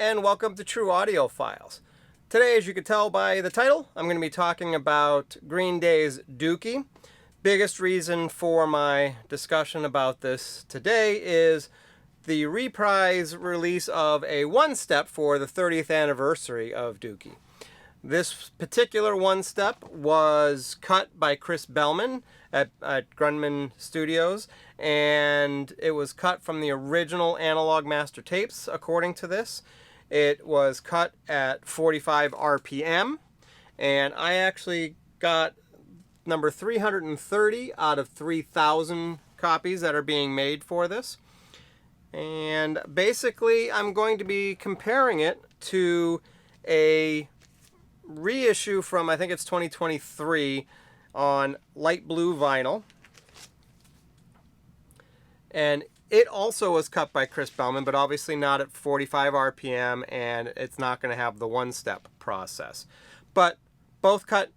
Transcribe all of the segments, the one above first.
and welcome to True Audio Files. Today, as you can tell by the title, I'm going to be talking about Green Day's Dookie. Biggest reason for my discussion about this today is the reprise release of a one-step for the 30th anniversary of Dookie. This particular one-step was cut by Chris Bellman at Grundman Studios, and it was cut from the original analog master tapes, according to this. It was cut at 45 RPM, and I actually got number 330 out of 3,000 copies that are being made for this. And basically, I'm going to be comparing it to a reissue from, I think it's 2023, on light blue vinyl. And it also was cut by Chris Bellman, but obviously not at 45 RPM, and it's not going to have the one-step process. But both cut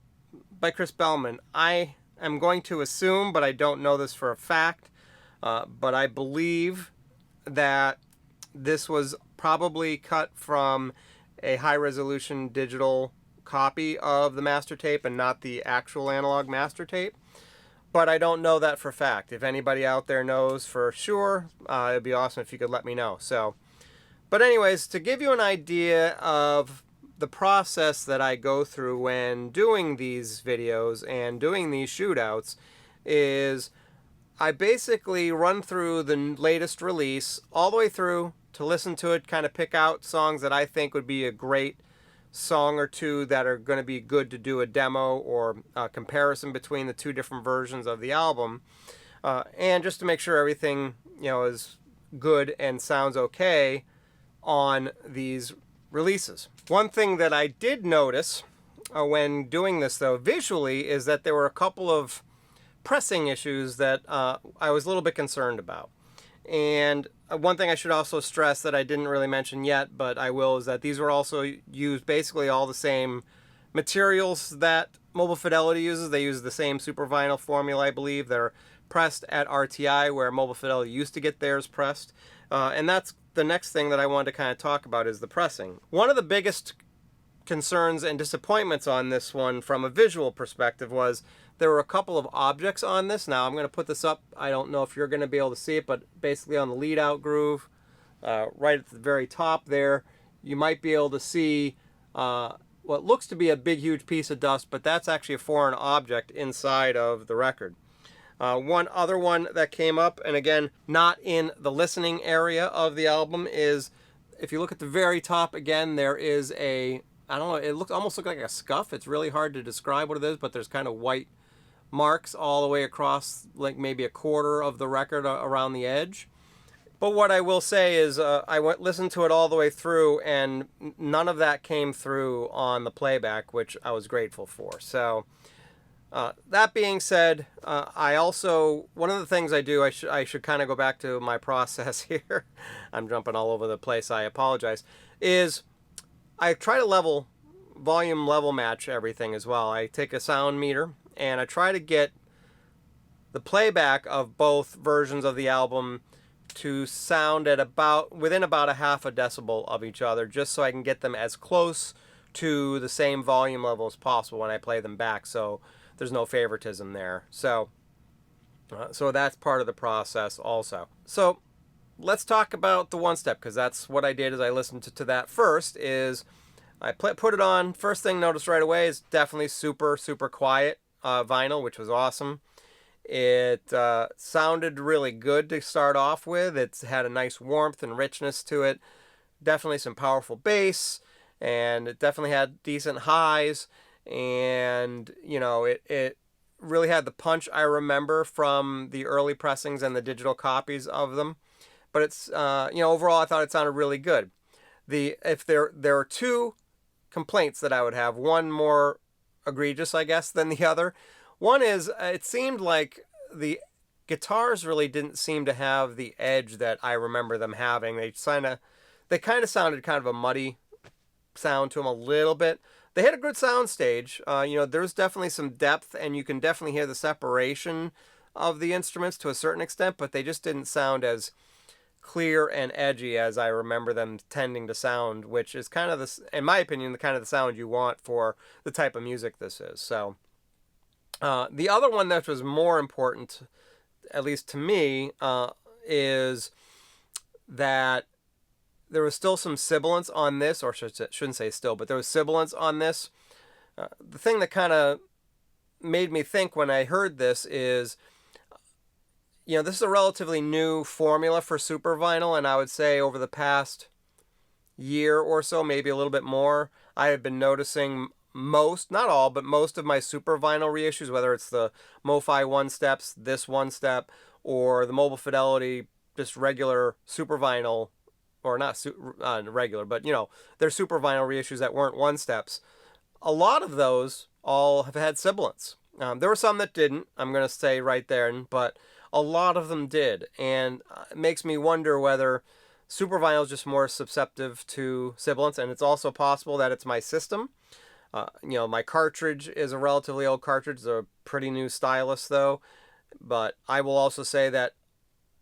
by Chris Bellman. I am going to assume, but I don't know this for a fact, but I believe that this was probably cut from a high-resolution digital copy of the master tape and not the actual analog master tape. But I don't know that for a fact. If anybody out there knows for sure, it'd be awesome if you could let me know. But anyways, to give you an idea of the process that I go through when doing these videos and doing these shootouts is I basically run through the latest release all the way through to listen to it, kind of pick out songs that I think would be a great song or two that are going to be good to do a demo or a comparison between the two different versions of the album, and just to make sure everything is good and sounds okay on these releases. One thing that I did notice when doing this though visually is that there were a couple of pressing issues that I was a little bit concerned about. And one thing I should also stress that I didn't really mention yet, but I will, is that these were also used basically all the same materials that Mobile Fidelity uses. They use the same super vinyl formula, I believe. They're pressed at RTI, where Mobile Fidelity used to get theirs pressed. And that's the next thing that I wanted to kind of talk about is the pressing. One of the biggest concerns and disappointments on this one from a visual perspective was there were a couple of objects on this. Now I'm going to put this up. I don't know if you're going to be able to see it, but basically on the lead out groove, right at the very top there, you might be able to see what looks to be a big huge piece of dust, but that's actually a foreign object inside of the record. One other one that came up, and again not in the listening area of the album, is if you look at the very top again, there is a, I don't know, it almost looks like a scuff. It's really hard to describe what it is, but there's kind of white marks all the way across, like maybe a quarter of the record around the edge. But what I will say is I listened to it all the way through, and none of that came through on the playback, which I was grateful for. So that being said, I also, one of the things I do, I should kind of go back to my process here. I'm jumping all over the place, I apologize, is I try to volume level match everything as well. I take a sound meter and I try to get the playback of both versions of the album to sound at within about a half a decibel of each other, just so I can get them as close to the same volume level as possible when I play them back, so there's no favoritism there. So that's part of the process also. So let's talk about the one step, because that's what I did. Is I listened to that first. Is I put it on. First thing noticed right away is definitely super quiet vinyl, which was awesome. It sounded really good to start off with. It's had a nice warmth and richness to it. Definitely some powerful bass, and it definitely had decent highs. And it really had the punch I remember from the early pressings and the digital copies of them. But it's overall I thought it sounded really good. If there are two complaints that I would have, one more egregious, I guess, than the other. One is it seemed like the guitars really didn't seem to have the edge that I remember them having. They kind of sounded kind of a muddy sound to them a little bit. They had a good sound stage. There's definitely some depth, and you can definitely hear the separation of the instruments to a certain extent, but they just didn't sound as clear and edgy as I remember them tending to sound, which is kind of this, in my opinion, the kind of the sound you want for the type of music this is. So the other one that was more important, at least to me, is that there was still some sibilance on this, or shouldn't say still, but there was sibilance on this. The thing that kind of made me think when I heard this is, this is a relatively new formula for super vinyl, and I would say over the past year or so, maybe a little bit more, I have been noticing most, not all, but most of my super vinyl reissues, whether it's the MoFi one steps, this one step, or the Mobile Fidelity, just regular super vinyl, or not regular, but they're super vinyl reissues that weren't one steps. A lot of those all have had sibilance. There were some that didn't, I'm going to say right there, but a lot of them did. And it makes me wonder whether super vinyl is just more susceptible to sibilance. And it's also possible that it's my system. My cartridge is a relatively old cartridge. It's a pretty new stylus, though. But I will also say that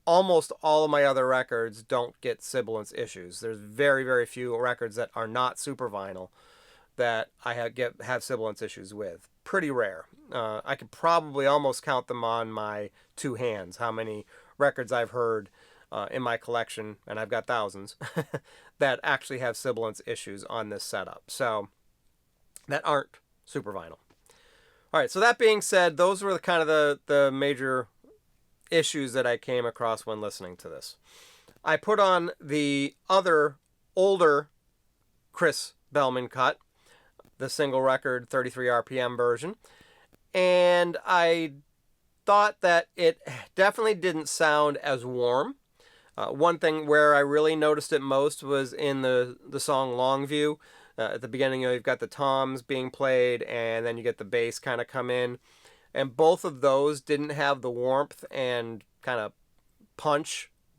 almost all of my other records don't get sibilance issues. There's very, very few records that are not super vinyl that I have sibilance issues with. Pretty rare. I could probably almost count them on my two hands, how many records I've heard in my collection, and I've got thousands, that actually have sibilance issues on this setup. So, that aren't super vinyl. All right, so that being said, those were kind of the major issues that I came across when listening to this. I put on the other older Chris Bellman cut, the single record 33 RPM version, and I thought that it definitely didn't sound as warm. One thing where I really noticed it most was in the song Longview. At the beginning, you've got the toms being played, and then you get the bass kind of come in. And both of those didn't have the warmth and kind of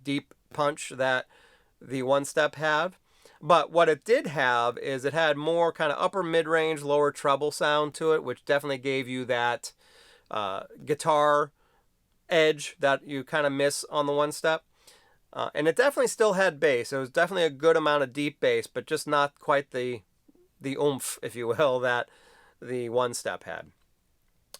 deep punch that the one step had. But what it did have is it had more kind of upper mid-range, lower treble sound to it, which definitely gave you that guitar edge that you kind of miss on the one step. And it definitely still had bass. It was definitely a good amount of deep bass, but just not quite the oomph, if you will, that the one step had.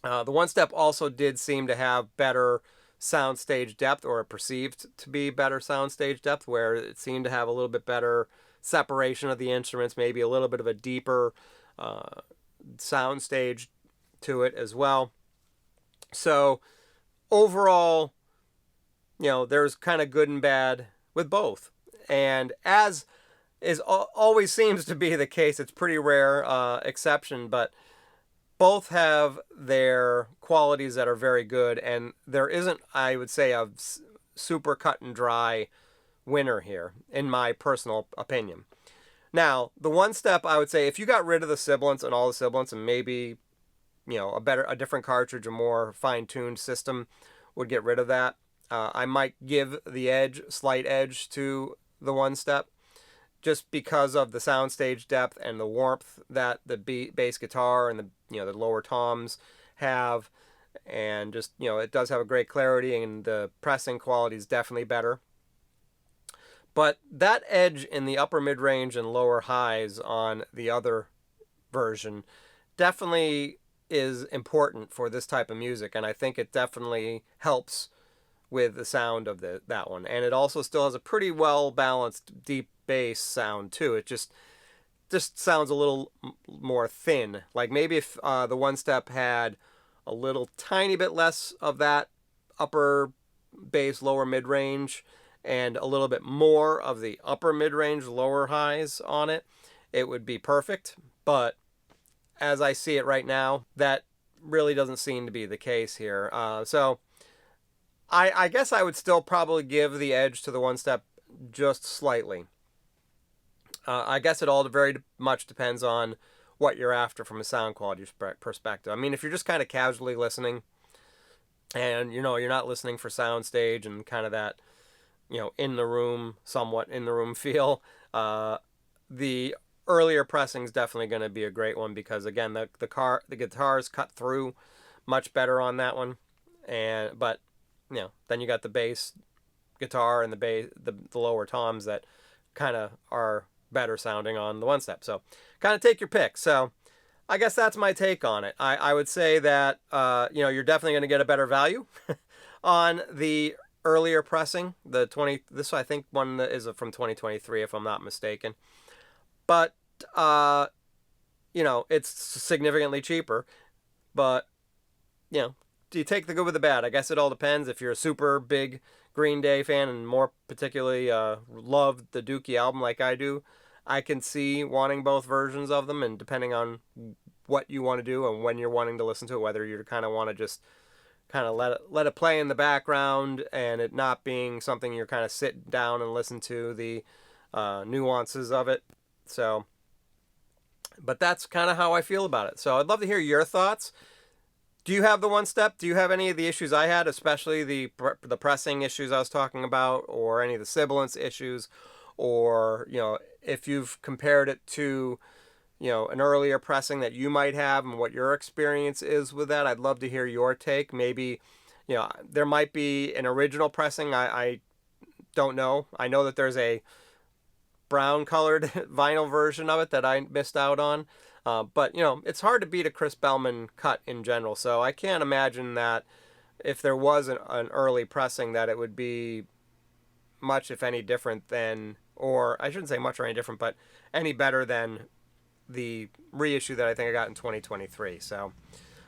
The one step also did seem to have better soundstage depth, or perceived to be better soundstage depth, where it seemed to have a little bit better separation of the instruments, maybe a little bit of a deeper soundstage to it as well. So overall, there's kind of good and bad with both. And as always seems to be the case, it's pretty rare exception, but both have their qualities that are very good, and there isn't, I would say, a super cut and dry winner here, in my personal opinion. Now, the one step, I would say, if you got rid of the sibilance and all the sibilance, and maybe, a different cartridge, a more fine-tuned system would get rid of that, I might give the slight edge to the one step, just because of the soundstage depth and the warmth that the bass guitar and the lower toms have, and just it does have a great clarity, and the pressing quality is definitely better. But that edge in the upper mid-range and lower highs on the other version definitely is important for this type of music, and I think it definitely helps with the sound of that one. And it also still has a pretty well balanced deep bass sound too. It just sounds a little more thin. Like maybe if the one step had a little tiny bit less of that upper bass, lower mid-range, and a little bit more of the upper mid-range, lower highs on it, it would be perfect. But as I see it right now, that really doesn't seem to be the case here. So I guess I would still probably give the edge to the one step just slightly. I guess it all very much depends on what you're after from a sound quality perspective. I mean, if you're just kind of casually listening, and you're not listening for soundstage and kind of that somewhat in the room feel, the earlier pressing is definitely going to be a great one, because again, the guitars cut through much better on that one, but then you got the bass guitar and the bass, the lower toms that kind of are better sounding on the one step. So kind of take your pick. So I guess that's my take on it. I would say that you're definitely going to get a better value on the earlier pressing. This I think one is from 2023 if I'm not mistaken. But it's significantly cheaper. But do you take the good with the bad? I guess it all depends. If you're a super big Green Day fan and more particularly love the Dookie album like I do, I can see wanting both versions of them, and depending on what you want to do and when you're wanting to listen to it, whether you kind of want to just kind of let it play in the background and it not being something you're kind of sit down and listen to the nuances of it. So, but that's kind of how I feel about it. So I'd love to hear your thoughts. Do you have the one step? Do you have any of the issues I had, especially the pressing issues I was talking about, or any of the sibilance issues, or if you've compared it to an earlier pressing that you might have and what your experience is with that? I'd love to hear your take. Maybe there might be an original pressing. I don't know. I know that there's a brown colored vinyl version of it that I missed out on. But it's hard to beat a Chris Bellman cut in general. So I can't imagine that if there was an early pressing that it would be much, if any, different than, or I shouldn't say much or any different, but any better than the reissue that I think I got in 2023. So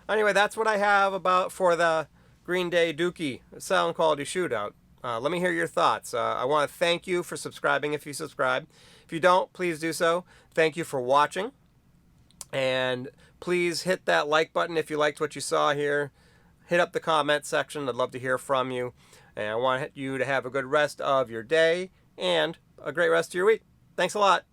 anyway, that's what I have for the Green Day Dookie sound quality shootout. Let me hear your thoughts. I want to thank you for subscribing if you subscribe. If you don't, please do so. Thank you for watching. And please hit that like button if you liked what you saw here. Hit up the comment section. I'd love to hear from you. And I want you to have a good rest of your day and a great rest of your week. Thanks a lot.